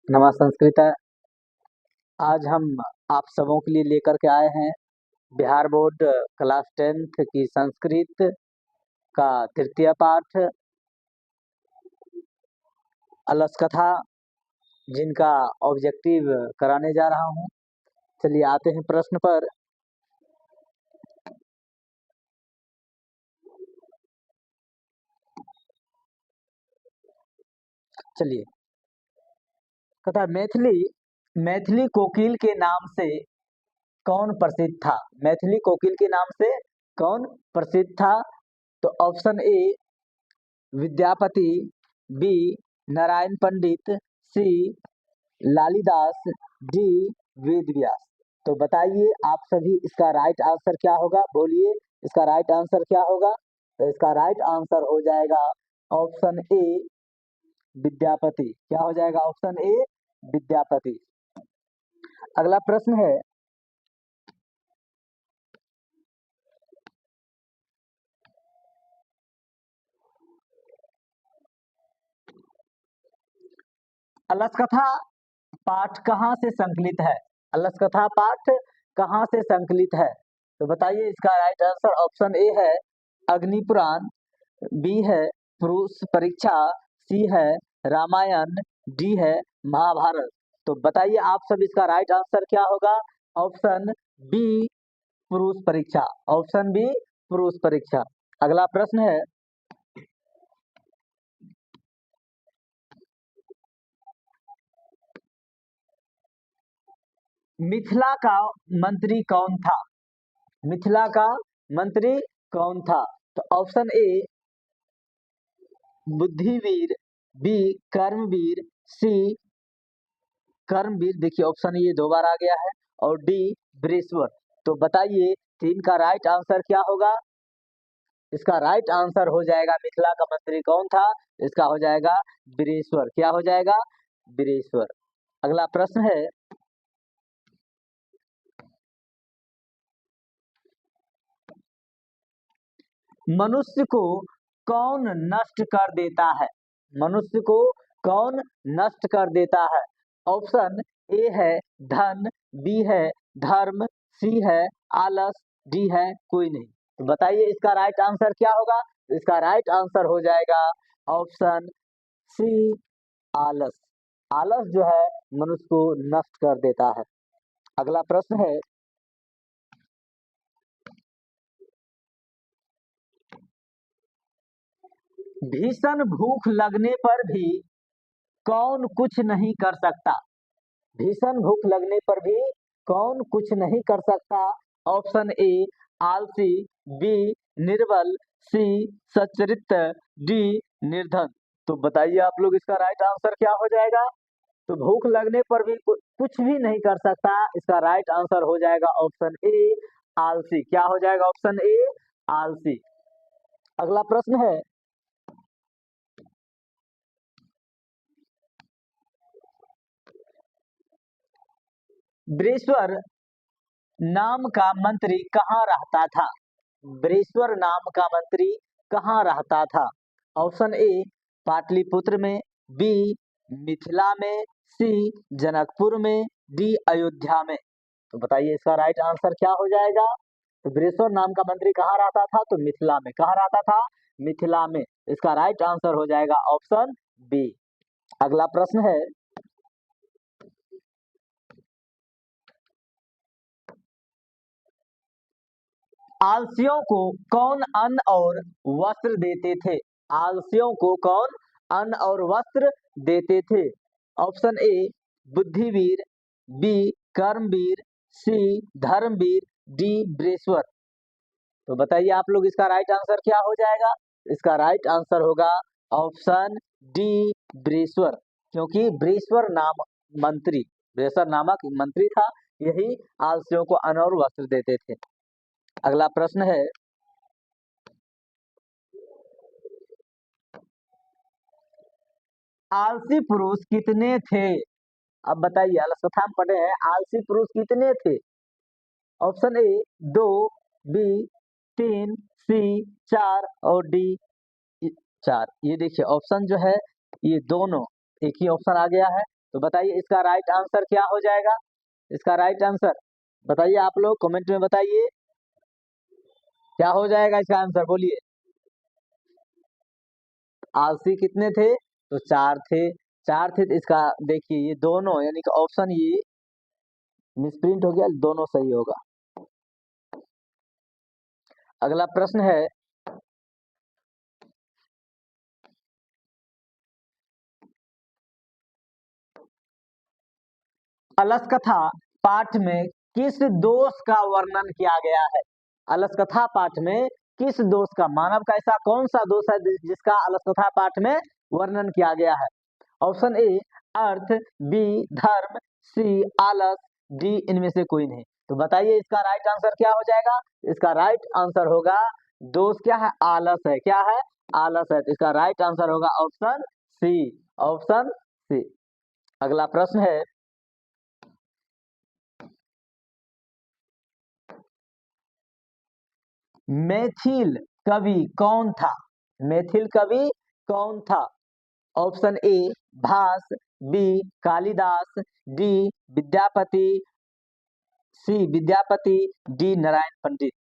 नमः संस्कृत। आज हम आप सबों के लिए लेकर के आए हैं बिहार बोर्ड क्लास 10th की संस्कृत का तृतीय पाठ अलस कथा, जिनका ऑब्जेक्टिव कराने जा रहा हूं। चलिए आते हैं प्रश्न पर। चलिए, कथा मैथिली कोकिल के नाम से कौन प्रसिद्ध था? मैथिली कोकिल के नाम से कौन प्रसिद्ध था? तो option A Vidyapati, B Narayan Pandit, C Lalidas, D Ved Vyas. तो बताइए आप सभी, इसका राइट आंसर क्या होगा? बोलिए, इसका राइट आंसर क्या होगा? तो इसका राइट आंसर हो जाएगा ऑप्शन ए विद्यापति। क्या हो जाएगा? Option A Vidyapati. अगला प्रश्न है, अलस कथा पाठ कहाँ से संकलित है? अलस कथा पाठ कहाँ से संकलित है? तो बताइए, इसका राइट आंसर ऑप्शन ए है अग्नि पुराण, बी है पुरुष परीक्षा, सी है रामायण, डी है महाभारत। तो बताइए आप सब, इसका राइट आंसर क्या होगा? ऑप्शन बी पुरुष परीक्षा। ऑप्शन बी पुरुष परीक्षा। अगला प्रश्न है, मिथिला का मंत्री कौन था? मिथिला का मंत्री कौन था? तो option A Buddhivir, B Karmavir, सी कर्मवीर, देखिए ऑप्शन ये दो बार आ गया है, और डी बृहस्पति। तो बताइए तीन का राइट आंसर क्या होगा? इसका राइट आंसर हो जाएगा, मिथिला का मंत्री कौन था? इसका हो जाएगा बृहस्पति। क्या हो जाएगा? बृहस्पति। अगला प्रश्न है, मनुष्य को कौन नष्ट कर देता है? मनुष्य को कौन नष्ट कर देता है? ऑप्शन ए है धन, बी है धर्म, सी है आलस, डी है कोई नहीं। तो बताइए इसका राइट आंसर क्या होगा? इसका राइट आंसर हो जाएगा ऑप्शन सी आलस। आलस जो है मनुष्य को नष्ट कर देता है। अगला प्रश्न है, भीषण भूख लगने पर भी कौन कुछ नहीं कर सकता? भीषण भूख लगने पर भी कौन कुछ नहीं कर सकता? ऑप्शन ए आलसी, बी निर्बल, सी सच्चरित्र, डी निर्धन। तो बताइए आप लोग, इसका राइट आंसर क्या हो जाएगा? तो भूख लगने पर भी कुछ भी नहीं कर सकता, इसका राइट आंसर हो जाएगा ऑप्शन ए आलसी। क्या हो जाएगा? ऑप्शन ए आलसी। अगला प्रश्न है, बृहस्पति नाम का मंत्री कहाँ रहता था? बृहस्पति नाम का मंत्री कहाँ रहता था? ऑप्शन ए पाटलिपुत्र में, बी मिथिला में, सी जनकपुर में, डी अयोध्या में। तो बताइए इसका राइट आंसर क्या हो जाएगा? तो बृहस्पति नाम का मंत्री कहाँ रहता था? तो मिथिला में। कहाँ रहता था? मिथिला में। इसका राइट आंसर हो जाएगा ऑप्शन बी। अगला प्रश्न है, आलसियों को कौन अन्न और वस्त्र देते थे? आलसियों को कौन अन्न और वस्त्र देते थे? Option A Buddhivir, B Karmavir, C Dharmavir, D Brihaspati. तो बताइए आप लोग, इसका राइट आंसर क्या हो जाएगा? इसका राइट आंसर होगा ऑप्शन डी बृहस्पति, क्योंकि बृहस्पति नाम मंत्री, बृहस्पति नामक मंत्री था, यही आलसियों को अन्न और वस्त्र देते थे। अगला प्रश्न है, आलसी पुरुष कितने थे? अब बताइए, अलग कथा में पढ़े हैं, आलसी पुरुष कितने थे? ऑप्शन ए दो, बी तीन, सी चार, और डी चार। ये देखिए ऑप्शन जो है, ये दोनों, एक ही ऑप्शन आ गया है, तो बताइए इसका राइट आंसर क्या हो जाएगा? इसका राइट आंसर बताइए, आप लोग कमेंट में बताइए क्या हो जाएगा इसका आंसर, बोलिए। आलसी कितने थे? तो 4 थे। 4 थे तो इसका देखिए ये दोनों यानी कि ऑप्शन ये मिसप्रिंट हो गया, दोनों सही होगा। अगला प्रश्न है, अलस कथा पाठ में किस दोष का वर्णन किया गया है? अलस कथा पाठ में किस दोष का, मानव का ऐसा कौन सा दोष है जिसका अलस कथा पाठ में वर्णन किया गया है? ऑप्शन ए अर्थ, बी धर्म, सी आलस, डी इनमें से कोई नहीं। तो बताइए इसका राइट आंसर क्या हो जाएगा? इसका राइट आंसर होगा, दोष क्या है? आलस है। क्या है? आलस है। तो इसका राइट आंसर होगा ऑप्शन सी, ऑप्शन सी। अगला प्रश्न है, मैथिल कवि कौन था? मैथिल कवि कौन था? Option A Bhas, B Kalidas, D Vidyapati, C Vidyapati, D Narayan Pandit.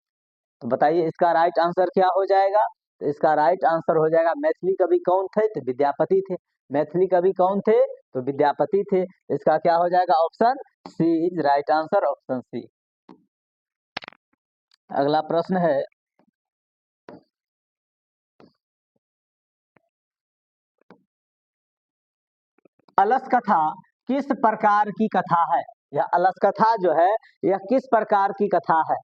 तो बताइए इसका राइट आंसर क्या हो जाएगा? तो इसका राइट आंसर हो जाएगा, मैथिली कवि कौन थे? तो विद्यापति थे। मैथिली कवि कौन थे? तो विद्यापति थे। इसका क्या हो जाएगा? Option C is right answer, option C. अगला प्रश्न है, अलस कथा किस प्रकार की कथा है? यह अलस कथा जो है यह किस प्रकार की कथा है?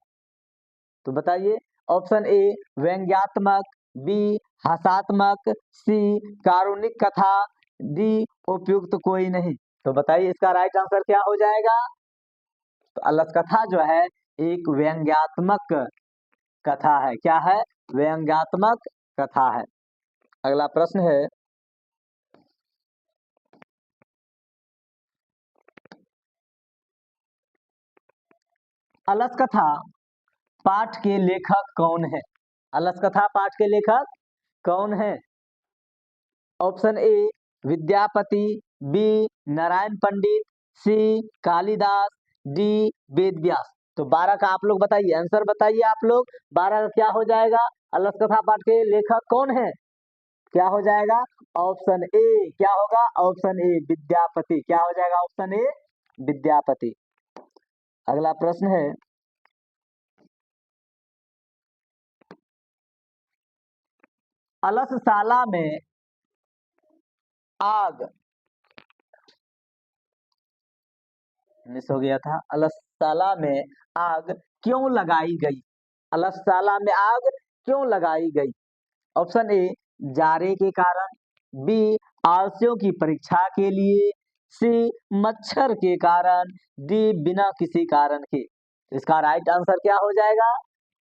तो बताइए। ऑप्शन ए व्यंग्यात्मक, बी हास्यात्मक, सी कारुणिक कथा, डी उपयुक्त कोई नहीं। तो बताइए इसका राइट आंसर क्या हो जाएगा? तो अलस कथा जो है एक व्यंग्यात्मक कथा है। क्या है? व्यंग्यात्मक कथा है। अगला प्रश्न है, अलस कथा पाठ के लेखक कौन है? अलस कथा पाठ के लेखक कौन है? Option A Vidyapati, B Narayan Pandit, C Kalidas, D Ved Vyas. तो 12 का आप लोग बताइए, आंसर बताइए आप लोग। 12 का क्या हो जाएगा? अलस कथा पाठ के लेखक कौन है? क्या हो जाएगा? ऑप्शन ए क्या होगा? Option A Vidyapati. क्या हो जाएगा? Option A Vidyapati. अगला प्रश्न है, अलसशाला में आग मिस हो गया था। अलसशाला में आग क्यों लगाई गई? अलसशाला में आग क्यों लगाई गई? ऑप्शन ए जारे के कारण, बी आलसियों की परीक्षा के लिए, सी मच्छर के कारण, डी बिना किसी कारण के। इसका राइट आंसर क्या हो जाएगा?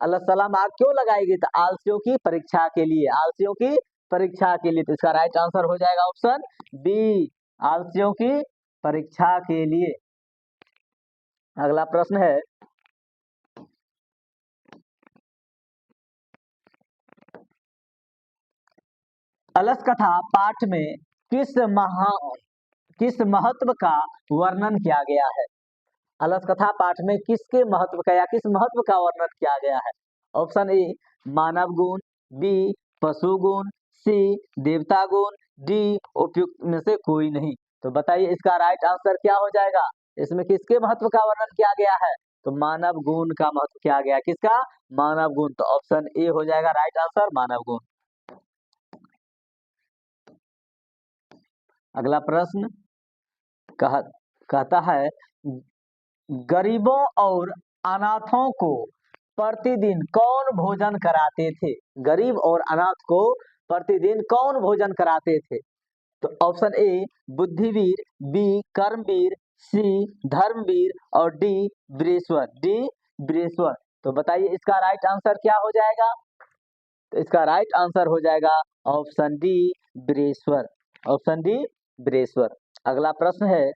अलसशाला में आग क्यों लगाई गई? तो आलसियों की परीक्षा के लिए, आलसियों की परीक्षा के लिए। तो इसका राइट आंसर हो जाएगा ऑप्शन बी, आलसियों की परीक्षा के लिए। अगला प्रश्न है, अलस कथा पाठ में किस महा किस महत्व का वर्णन किया गया है? अलस कथा पाठ में किसके महत्व का या किस महत्व का वर्णन किया गया है? ऑप्शन ए मानव गुण, बी पशु गुण, सी देवता गुण, डी उपयुक्त में से कोई नहीं। तो बताइए इसका राइट आंसर क्या हो जाएगा? इसमें किसके महत्व का वर्णन किया गया है? तो मानव गुण का महत्व किया गया। किसका? मानव गुण। तो ऑप्शन ए हो जाएगा राइट आंसर, मानव गुण। अगला प्रश्न कहता है, गरीबों और अनाथों को प्रतिदिन कौन भोजन कराते थे? गरीब और अनाथ को प्रतिदिन कौन भोजन कराते थे? तो option A Buddhivir, B Karmavir, C Dharmveer और डी ब्रेश्वर, डी ब्रेश्वर। तो बताइए इसका राइट आंसर क्या हो जाएगा? तो इसका राइट आंसर हो जाएगा ऑप्शन डी ब्रेश्वर, ऑप्शन डी ब्रेश्वर। अगला प्रश्न है,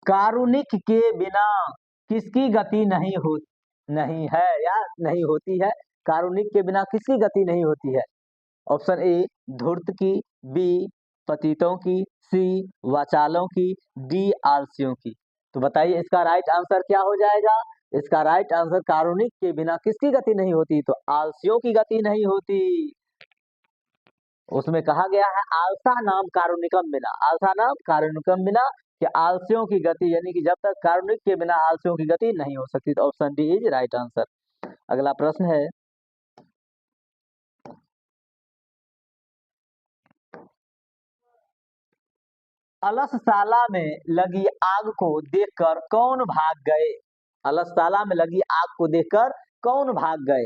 कारुणिक के बिना किसकी गति नहीं है या नहीं होती है? कारुणिक के बिना किसकी गति नहीं होती है? ऑप्शन ए धूर्त की, बी पतितों की, सी वाचालों की, डी आलसियों की। तो बताइए इसका राइट आंसर क्या हो जाएगा। इसका राइट आंसर कारुणिक के बिना किसकी गति नहीं होती, तो आलसियों की गति नहीं होती। उसमें कहा गया है आलसा नाम कारुणिकम बिना, आलसा नाम कारुणिकम बिना, कि आलसियों की गति, यानी कि जब तक कारुणिक के बिना आलसियों की गति नहीं हो सकती। तो option D is right answer. अगला प्रश्न है, अलसशाला में लगी आग को देखकर कौन भाग गए। अलसशाला में लगी आग को देखकर कौन भाग गए।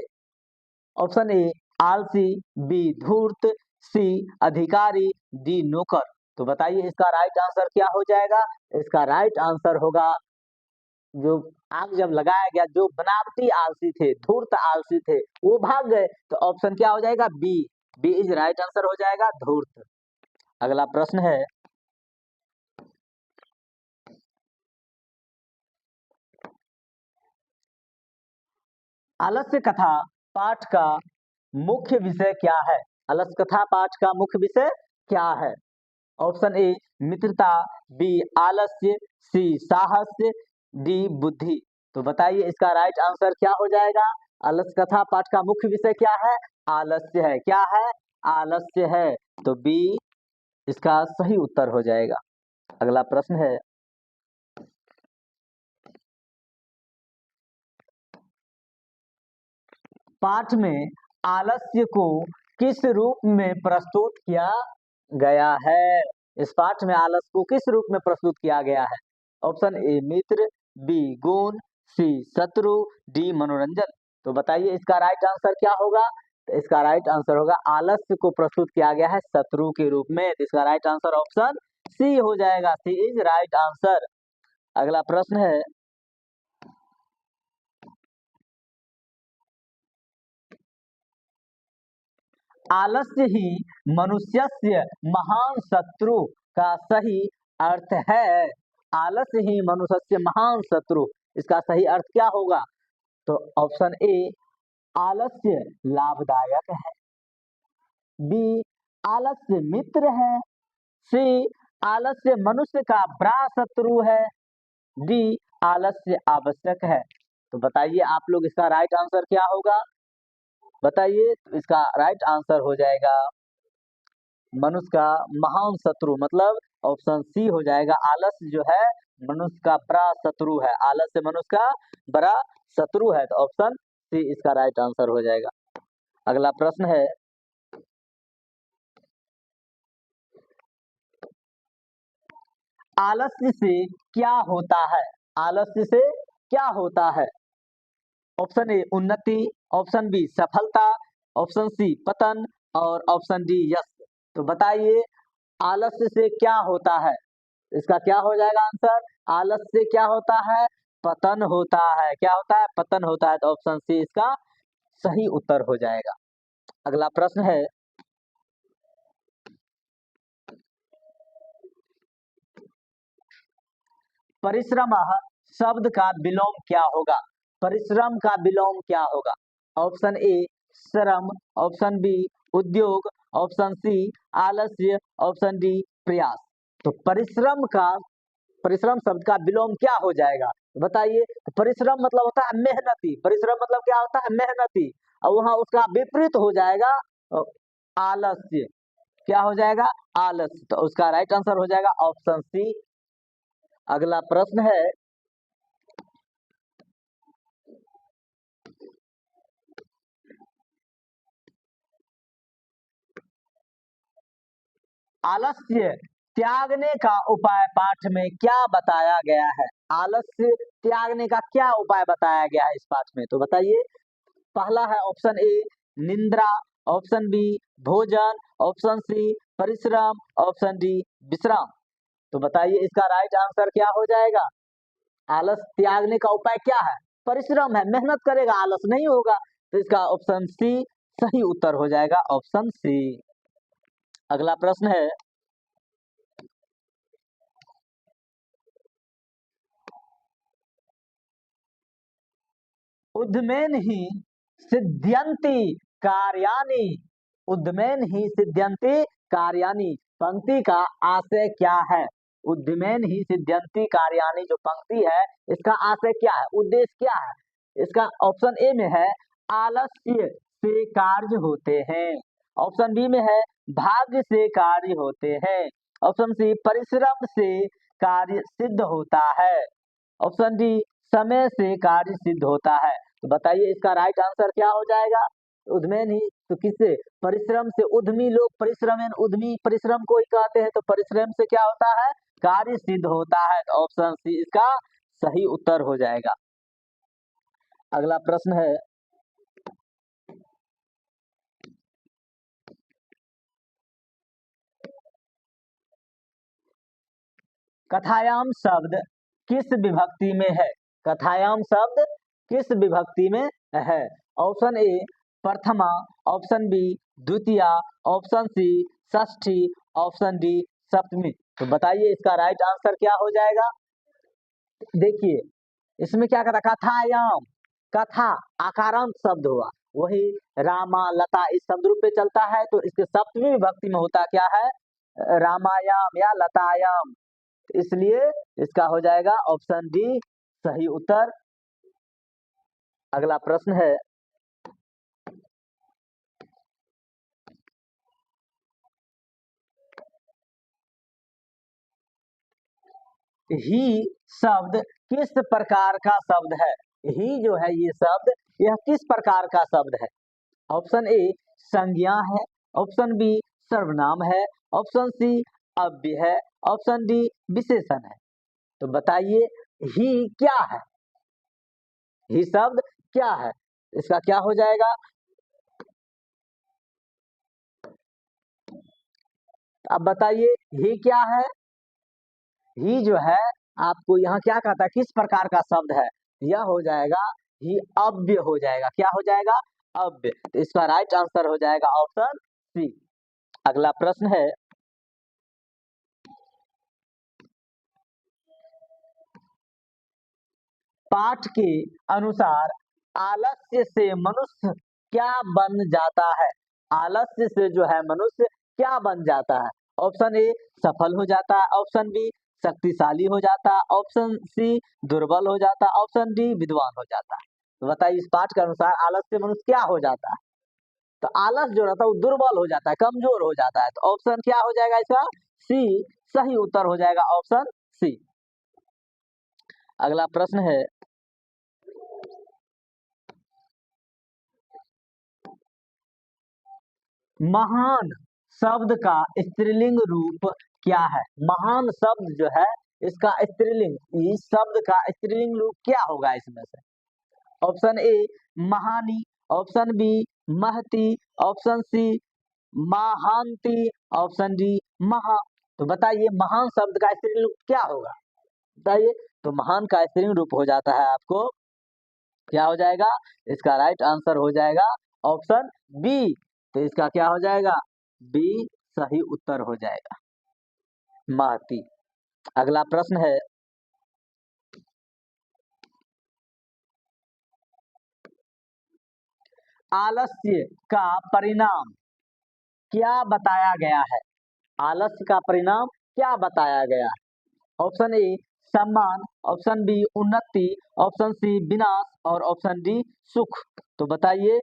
ऑप्शन ए आलसी, बी धूर्त, सी अधिकारी, डी नौकर। तो बताइए इसका राइट आंसर क्या हो जाएगा। इसका राइट आंसर होगा, जो आग जब लगाया गया, जो बनावटी आलसी थे, धूर्त आलसी थे, वो भाग गए। तो ऑप्शन क्या हो जाएगा, B. B is right answer हो जाएगा, धूर्त। अगला प्रश्न है, आलस्य कथा पाठ का मुख्य विषय क्या है। आलस्य कथा पाठ का मुख्य विषय क्या है। ऑप्शन ए मित्रता, बी आलस्य, सी साहस्य, डी बुद्धि। तो बताइए इसका राइट आंसर क्या हो जाएगा। आलस्य कथा पाठ का मुख्य विषय क्या है, आलस्य है। क्या है, आलस्य है। तो बी इसका सही उत्तर हो जाएगा। अगला प्रश्न है, पाठ में आलस्य को किस रूप में प्रस्तुत किया गया है। इस पाठ में आलस को किस रूप में प्रस्तुत किया गया है। ऑप्शन ए मित्र, बी गुण, सी शत्रु, डी मनोरंजन। तो बताइए इसका राइट आंसर क्या होगा। तो इसका राइट आंसर होगा, आलस्य को प्रस्तुत किया गया है शत्रु के रूप में। तो इसका राइट आंसर ऑप्शन सी हो जाएगा। सी इज राइट आंसर। अगला प्रश्न है, आलस्य ही मनुष्यस्य महान शत्रु का सही अर्थ है। आलस्य ही मनुष्य महान शत्रु, इसका सही अर्थ क्या होगा। तो ऑप्शन ए आलस्य लाभदायक है, बी आलस्य मित्र है, सी आलस्य मनुष्य का बड़ा शत्रु है, डी आलस्य आवश्यक है। तो बताइए आप लोग इसका राइट आंसर क्या होगा। बताइए। तो इसका राइट आंसर हो जाएगा मनुष्य का महान शत्रु, मतलब ऑप्शन सी हो जाएगा। आलस्य जो है मनुष्य का बड़ा शत्रु है, आलस्य मनुष्य का बड़ा शत्रु है। तो ऑप्शन सी इसका राइट आंसर हो जाएगा। अगला प्रश्न है, आलस्य से क्या होता है। आलस्य से क्या होता है। ऑप्शन ए उन्नति, ऑप्शन बी सफलता, ऑप्शन सी पतन, और ऑप्शन डी यश। तो बताइए आलस्य से क्या होता है। इसका क्या हो जाएगा आंसर। आलस्य से क्या होता है, पतन होता है। क्या होता है, पतन होता है। तो ऑप्शन सी इसका सही उत्तर हो जाएगा। अगला प्रश्न है, परिश्रम शब्द का विलोम क्या होगा। परिश्रम का विलोम क्या होगा। ऑप्शन ए श्रम, ऑप्शन बी उद्योग, ऑप्शन सी आलस्य, ऑप्शन डी प्रयास। तो परिश्रम शब्द का विलोम क्या हो जाएगा। तो बताइए। तो परिश्रम मतलब होता है मेहनती, परिश्रम मतलब क्या होता है, मेहनती। और वहां उसका विपरीत हो जाएगा आलस्य। क्या हो जाएगा, आलस्य। तो उसका राइट आंसर हो जाएगा ऑप्शन सी। अगला प्रश्न है, आलस्य त्यागने का उपाय पाठ में क्या बताया गया है। आलस्य त्यागने का क्या उपाय बताया गया है इस पाठ में। तो बताइए। पहला है ऑप्शन ए निंद्रा, ऑप्शन बी भोजन, ऑप्शन सी परिश्रम, ऑप्शन डी विश्राम। तो बताइए इसका राइट आंसर क्या हो जाएगा। आलस त्यागने का उपाय क्या है, परिश्रम है, मेहनत करेगा, आलस नहीं होगा। तो इसका ऑप्शन सी सही उत्तर हो जाएगा, ऑप्शन सी। अगला प्रश्न है, उद्मेन ही सिद्ध्यंति कार्याणि उद्यमेन ही सिद्ध्यन्ति कार्याणि, पंक्ति का आशय क्या है? उद्यमेन ही सिद्ध्यन्ति कार्याणि जो पंक्ति है इसका आशय क्या है, उद्देश्य क्या है? इसका ऑप्शन ए में है आलस्य से कार्य होते हैं, ऑप्शन बी में है भाग्य से कार्य होते हैं, ऑप्शन सी परिश्रम से कार्य सिद्ध होता है, ऑप्शन डी समय से कार्य सिद्ध होता है। तो बताइए इसका राइट आंसर क्या हो जाएगा? उद्यमेन ही तो किससे? परिश्रम से। उद्यमी लोग परिश्रम उद्यमी परिश्रम को ही कहते हैं, तो परिश्रम से क्या होता है? कार्य सिद्ध होता है। तो ऑप्शन सी इसका सही उत्तर हो जाएगा। अगला प्रश्न है, कथायाम शब्द किस विभक्ति में है? कथायाम शब्द किस विभक्ति में है? ऑप्शन ए प्रथमा, ऑप्शन बी द्वितीया, ऑप्शन सी षष्ठी, ऑप्शन डी सप्तमी। तो बताइए इसका राइट आंसर क्या हो जाएगा? देखिए इसमें क्या कहता, कथायाम, कथा आकारांत शब्द हुआ, वही रामा लता इस शब्द रूप पे चलता है, तो इसके सप्तमी विभक्ति में होता क्या है? रामायाम या लतायाम। इसलिए इसका हो जाएगा ऑप्शन डी सही उत्तर। अगला प्रश्न है, ही शब्द किस प्रकार का शब्द है? ही जो है ये शब्द, यह किस प्रकार का शब्द है? ऑप्शन ए संज्ञा है, ऑप्शन बी सर्वनाम है, ऑप्शन सी अव्यय है, ऑप्शन डी विशेषण है। तो बताइए ही क्या है? ही शब्द क्या है? इसका क्या हो जाएगा? अब बताइए ही क्या है? ही जो है आपको यहाँ क्या कहता है, किस प्रकार का शब्द है? यह हो जाएगा ही अव्यय हो जाएगा। क्या हो जाएगा? अव्यय। तो इसका राइट आंसर हो जाएगा ऑप्शन सी। अगला प्रश्न है, पाठ के अनुसार आलस्य से मनुष्य क्या बन जाता है? आलस्य से जो है मनुष्य क्या बन जाता है? ऑप्शन ए सफल हो जाता है, ऑप्शन बी शक्तिशाली हो जाता है, ऑप्शन सी दुर्बल हो जाता है, ऑप्शन डी विद्वान हो जाता है। तो बताइए इस पाठ के अनुसार आलस्य से मनुष्य क्या हो जाता है? तो आलस जो रहता है वो दुर्बल हो जाता है, कमजोर हो जाता है। तो ऑप्शन क्या हो जाएगा इसका? सी सही उत्तर हो जाएगा, ऑप्शन सी। अगला प्रश्न है, महान शब्द का स्त्रीलिंग रूप क्या है? महान शब्द जो है इसका स्त्रीलिंग, इस शब्द का स्त्रीलिंग रूप क्या होगा इसमें से? ऑप्शन ए महानी, ऑप्शन बी महती, ऑप्शन सी महांती, ऑप्शन डी महा। तो बताइए महान शब्द का स्त्रीलिंग रूप क्या होगा? बताइए। तो महान का स्त्रीलिंग रूप हो जाता है आपको, क्या हो जाएगा? इसका राइट आंसर हो जाएगा ऑप्शन बी। तो इसका क्या हो जाएगा? बी सही उत्तर हो जाएगा, महती। अगला प्रश्न है, आलस्य का परिणाम क्या बताया गया है? आलस्य का परिणाम क्या बताया गया है? ऑप्शन ए सम्मान, ऑप्शन बी उन्नति, ऑप्शन सी विनाश और ऑप्शन डी सुख। तो बताइए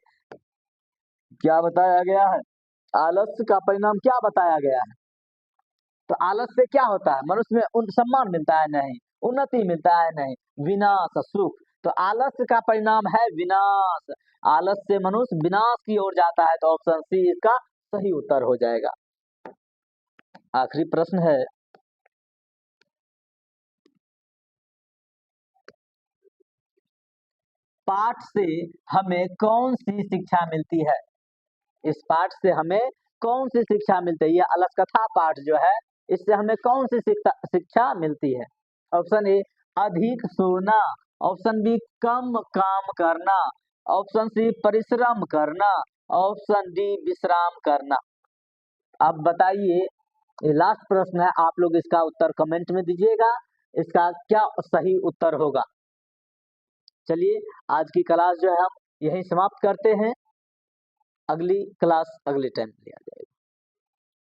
क्या बताया गया है? आलस्य का परिणाम क्या बताया गया है? तो आलस से क्या होता है? मनुष्य में सम्मान मिलता है नहीं, उन्नति मिलता है नहीं, विनाश सुख। तो आलस्य का परिणाम है विनाश। आलस से मनुष्य विनाश की ओर जाता है। तो ऑप्शन सी इसका सही उत्तर हो जाएगा। आखिरी प्रश्न है, पाठ से हमें कौन सी शिक्षा मिलती है? इस पाठ से हमें कौन सी शिक्षा मिलती है? यह अलस कथा पाठ जो है इससे हमें कौन सी शिक्षा मिलती है? ऑप्शन ए अधिक सोना, ऑप्शन बी कम काम करना, ऑप्शन सी परिश्रम करना, ऑप्शन डी विश्राम करना। अब बताइए, ये लास्ट प्रश्न है, आप लोग इसका उत्तर कमेंट में दीजिएगा, इसका क्या सही उत्तर होगा। चलिए आज की क्लास जो है हम यही समाप्त करते हैं। अगली क्लास अगले टाइम लिया जाएगा।